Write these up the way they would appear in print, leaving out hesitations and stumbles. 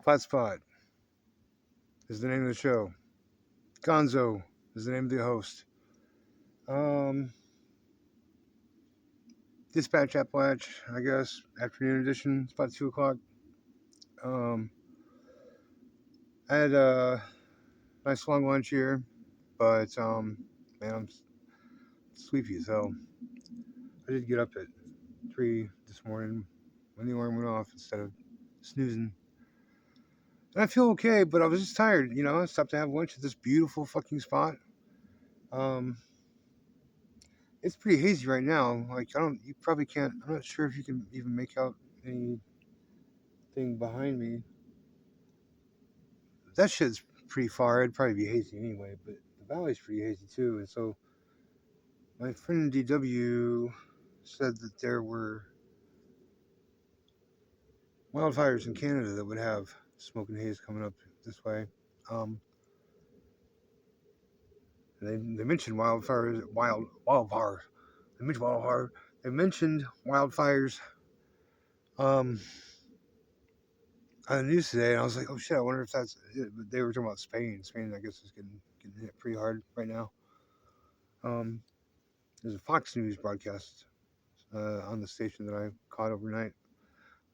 Flat Spot is the name of the show. Gonzo is the name of the host. Um, Dispatch Appalach, I guess. Afternoon edition. It's about 2 o'clock. Um, I had a nice long lunch here, but man, I'm sleepy as hell. I did get up at 3 this morning when the alarm went off instead of snoozing. And I feel okay, but I was just tired. I stopped to have lunch at this beautiful fucking spot. Um, it's pretty hazy right now. Like you probably can't. I'm not sure if you can even make out anything behind me. That shit's pretty far. It'd probably be hazy anyway, but the valley's pretty hazy too. And so my friend DW said that there were wildfires in Canada that would have smoke and haze coming up this way. Um, they mentioned wildfires, wildfire. They mentioned wildfire. They mentioned wildfires um, on the news today, and I was like, oh shit, I wonder if that's it. But they were talking about Spain. Spain, I guess, is getting hit pretty hard right now. There's a Fox News broadcast on the station that I caught overnight,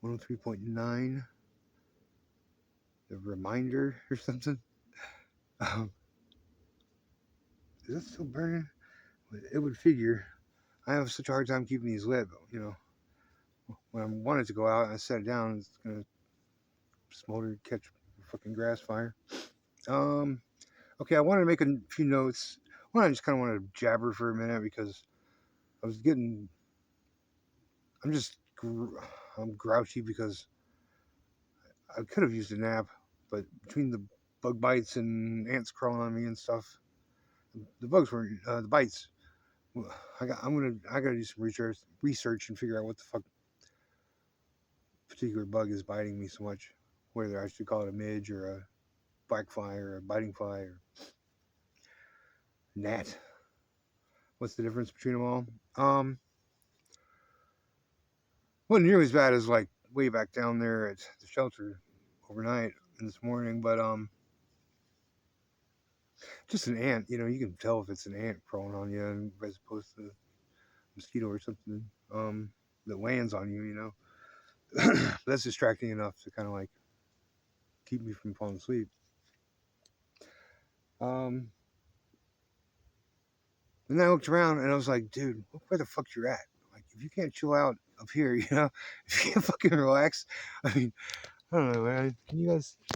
103.9, the reminder or something. Um, is that still burning? It would figure. I have such a hard time keeping these lit, when I wanted to go out and I set it down, it's gonna smolder, catch a fucking grass fire. Okay, I wanted to make a few notes. Well, I just kind of wanted to jabber for a minute because I was getting. I'm just. I'm grouchy because I could have used a nap, but between the bug bites and ants crawling on me and stuff, the bugs were the bites. I gotta do some research and figure out what the fuck particular bug is biting me so much. Whether I should call it a midge or a black fly or a biting fly or gnat. What's the difference between them all? Wasn't nearly as bad as like way back down there at the shelter overnight and this morning, but just an ant. You can tell if it's an ant crawling on you as opposed to a mosquito or something that lands on you. But that's distracting enough to kind of like keep me from falling asleep. And then I looked around and I was like, dude, look where the fuck you're at. Like, if you can't chill out up here, if you can't fucking relax, I mean, I don't know, man. Can you guys, I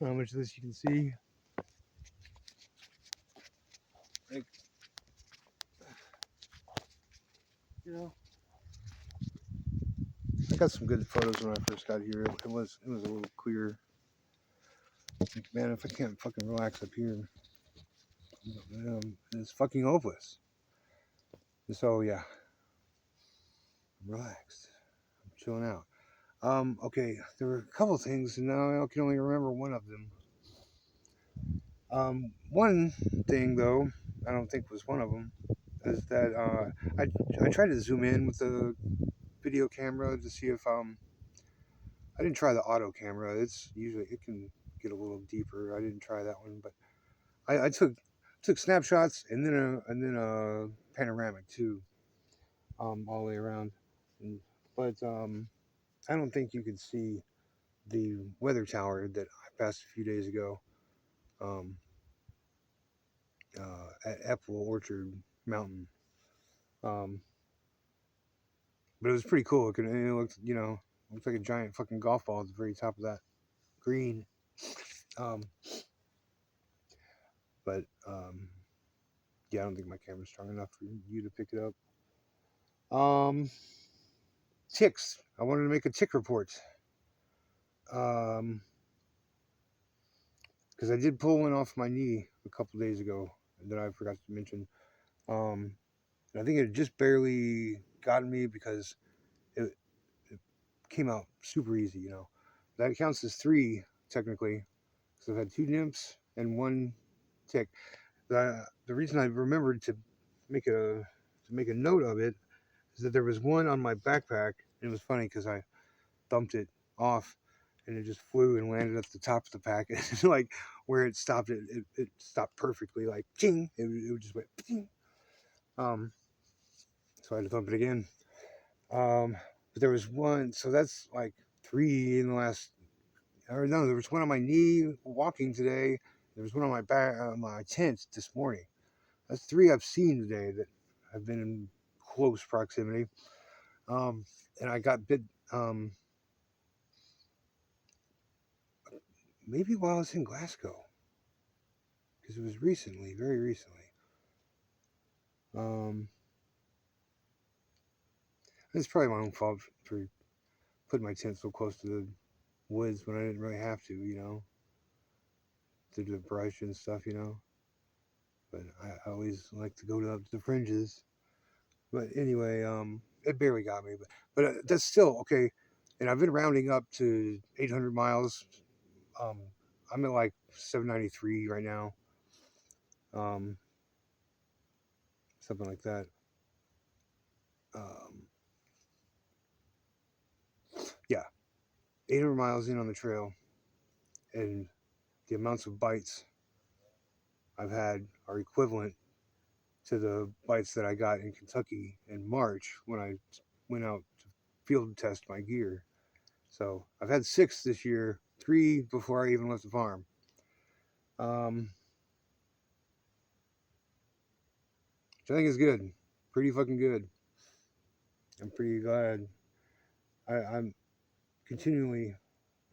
don't know how much of this you can see? Like, I got some good photos when I first got here. It was a little clearer. Like, man, if I can't fucking relax up here, it's fucking hopeless. So yeah, I'm relaxed. I'm chilling out. Okay, there were a couple things, and now I can only remember one of them. One thing though, I don't think was one of them, is that I tried to zoom in with the video camera to see if I didn't try the auto camera. It's usually it can get a little deeper. I didn't try that one, but I took snapshots and then a panoramic too, all the way around. But I don't think you could see the weather tower that I passed a few days ago um, at Apple Orchard Mountain. Um, but it was pretty cool. It looked like a giant fucking golf ball at the very top of that green. Um, but yeah, I don't think my camera's strong enough for you to pick it up. Ticks. I wanted to make a tick report. Because I did pull one off my knee a couple days ago that I forgot to mention. And I think it just barely got me because it came out super easy. That counts as 3 technically. So I've had 2 nymphs and 1 tick. The reason I remembered to make a note of it is that there was one on my backpack. And it was funny because I dumped it off and it just flew and landed at the top of the pack. And like where it stopped, it stopped perfectly, like ching. It just went ching. Um, so I had to thump it again. But there was one, so that's like three in the last. Or no, there was one on my knee walking today. There was one on my back, my tent this morning. That's three I've seen today that have been in close proximity. Um, and I got bit. Maybe while I was in Glasgow, because it was recently, very recently. Um, it's probably my own fault for putting my tent so close to the woods when I didn't really have to, to the brush and stuff, But I always like to go up to the fringes. But anyway, it barely got me, but that's still okay. And I've been rounding up to 800 miles. Um, I'm at like 793 right now, um, something like that. Um, yeah, 800 miles in on the trail, and the amounts of bites I've had are equivalent to the bites that I got in Kentucky in March when I went out to field test my gear. So I've had 6 this year, 3 before I even left the farm. Um, which I think is good, pretty fucking good. I'm pretty glad. I'm continually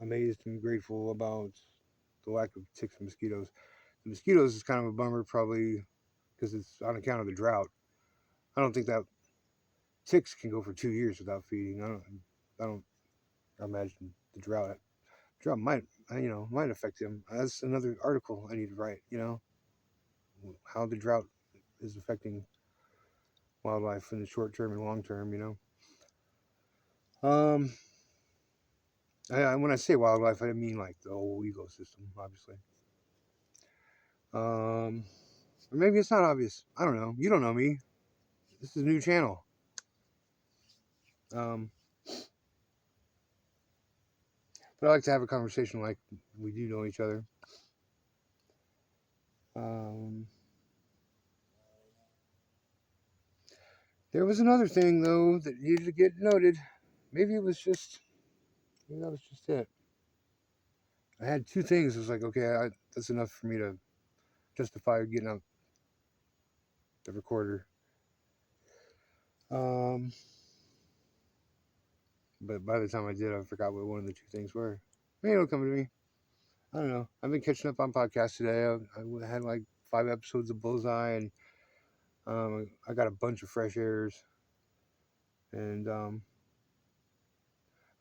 amazed and grateful about the lack of ticks and mosquitoes. The mosquitoes is kind of a bummer, probably because it's on account of the drought. I don't think that ticks can go for 2 years without feeding. I don't imagine the drought might might affect him. That's another article I need to write. How the drought is affecting wildlife in the short term and long term. Um, when I say wildlife, I mean like the whole ecosystem, obviously. Or maybe it's not obvious. I don't know. You don't know me. This is a new channel. Um, but I like to have a conversation like we do know each other. Um, there was another thing though that needed to get noted. Maybe it was just. Maybe that was just it. I had 2 things. It was like, okay, that's enough for me to justify getting out the recorder. Um, but by the time I did, I forgot what one of the 2 things were. Maybe it'll come to me. I don't know. I've been catching up on podcasts today. I had like 5 episodes of Bullseye, and I got a bunch of fresh airs. And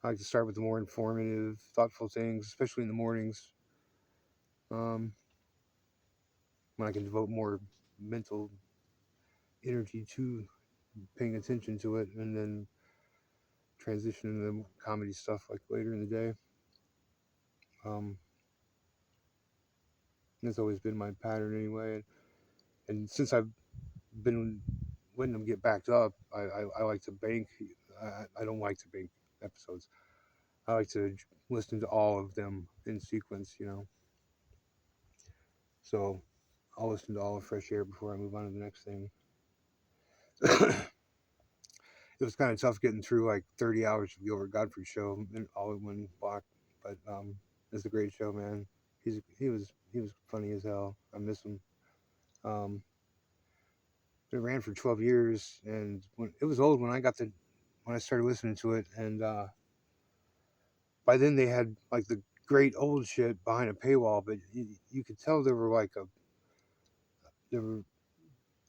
I like to start with the more informative, thoughtful things, especially in the mornings, um, when I can devote more mental energy to paying attention to it, and then transition into comedy stuff like later in the day. Um, that's always been my pattern anyway. And since I've been letting them get backed up, I like to bank. I don't like to bank episodes. I like to listen to all of them in sequence. So I'll listen to all of Fresh Air before I move on to the next thing. It was kind of tough getting through like 30 hours of Gilbert Gottfried's show all in one block, but it's a great show, man. He was funny as hell. I miss him. Um, it ran for 12 years, and it was old when I started listening to it, and by then they had like the great old shit behind a paywall, but you could tell there were like there were.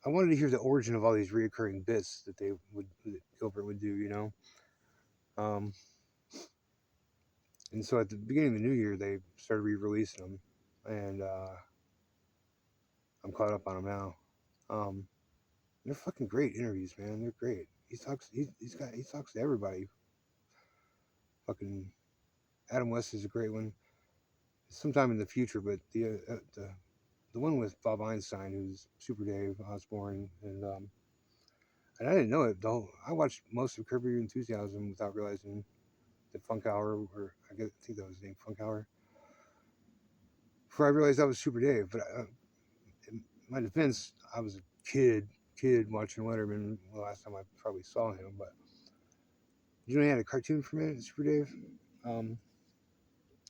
I wanted to hear the origin of all these reoccurring bits that Gilbert would do. Um, and so at the beginning of the new year, they started re-releasing them, and I'm caught up on them now. Um, they're fucking great interviews, man. They're great. He talks to everybody. Fucking Adam West is a great one. Sometime in the future, but the one with Bob Einstein, who's Super Dave Osborne, and I didn't know it though. I watched most of Curb Your Enthusiasm without realizing the Funk Hour, or I think that was his name, Funk Hour. Before I realized that was Super Dave. But in my defense, I was a kid watching Letterman the last time I probably saw him. But you know, he had a cartoon for a minute, Super Dave. It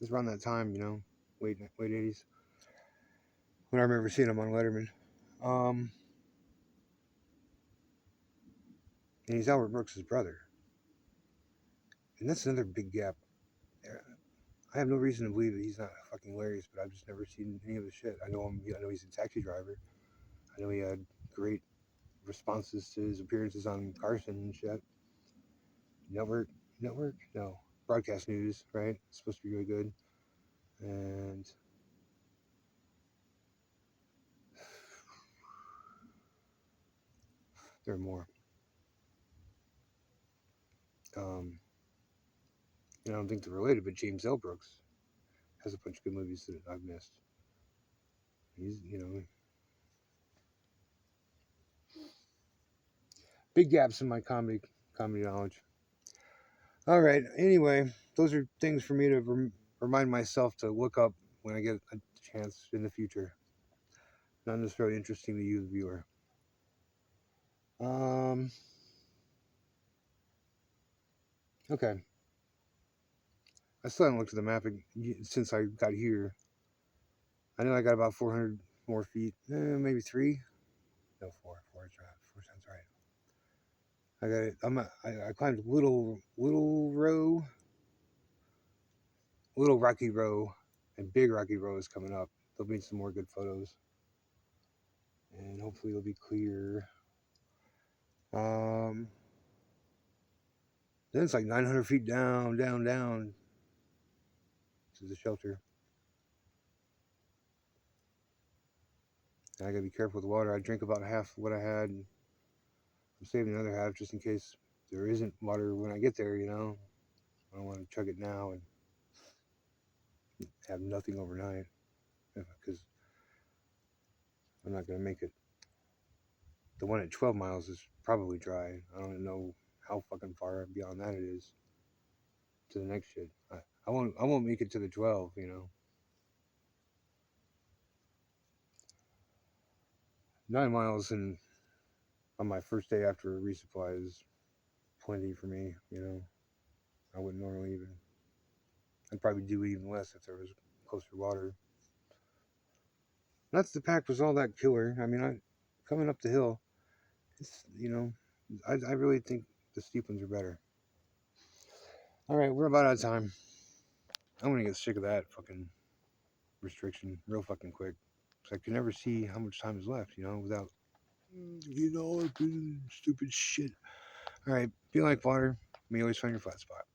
was around that time, you know, late 80s, when I remember seeing him on Letterman. And he's Albert Brooks' brother, and that's another big gap. I have no reason to believe that he's not fucking hilarious, but I've just never seen any of his shit. I know him. I know he's a taxi driver. I know he had great responses to his appearances on Carson and shit. Network, no, broadcast news, right? It's supposed to be really good, and there are more. I don't think they're related, but James L. Brooks has a bunch of good movies that I've missed. He's, big gaps in my comedy knowledge. All right. Anyway, those are things for me to remind myself to look up when I get a chance in the future. Not necessarily interesting to you, the viewer. Okay. I still haven't looked at the map since I got here. I know I got about 400 more feet, maybe 3. No, 4. 4 is right. 4 sounds right. I got it. I climbed little rocky row, and big rocky row is coming up. There'll be some more good photos, and hopefully it'll be clear. Then it's like 900 feet down to the shelter. And I gotta be careful with the water. I drink about half what I had, and I'm saving the other half just in case there isn't water when I get there. You know, I don't want to chug it now and have nothing overnight because I'm not gonna make it. The one at 12 miles is probably dry. I don't know how fucking far beyond that it is to the next shit. I won't make it to the 12. You know, 9 miles and on my first day after a resupply is plenty for me. You know, I wouldn't normally even. I'd probably do even less if there was closer water. Not that the pack was all that killer. I mean, coming up the hill, it's I really think the steep ones are better. All right, we're about out of time. I'm gonna get sick of that fucking restriction real fucking quick. Cause I can never see how much time is left. You know, without stupid shit. All right, be like water. May always find your flat spot.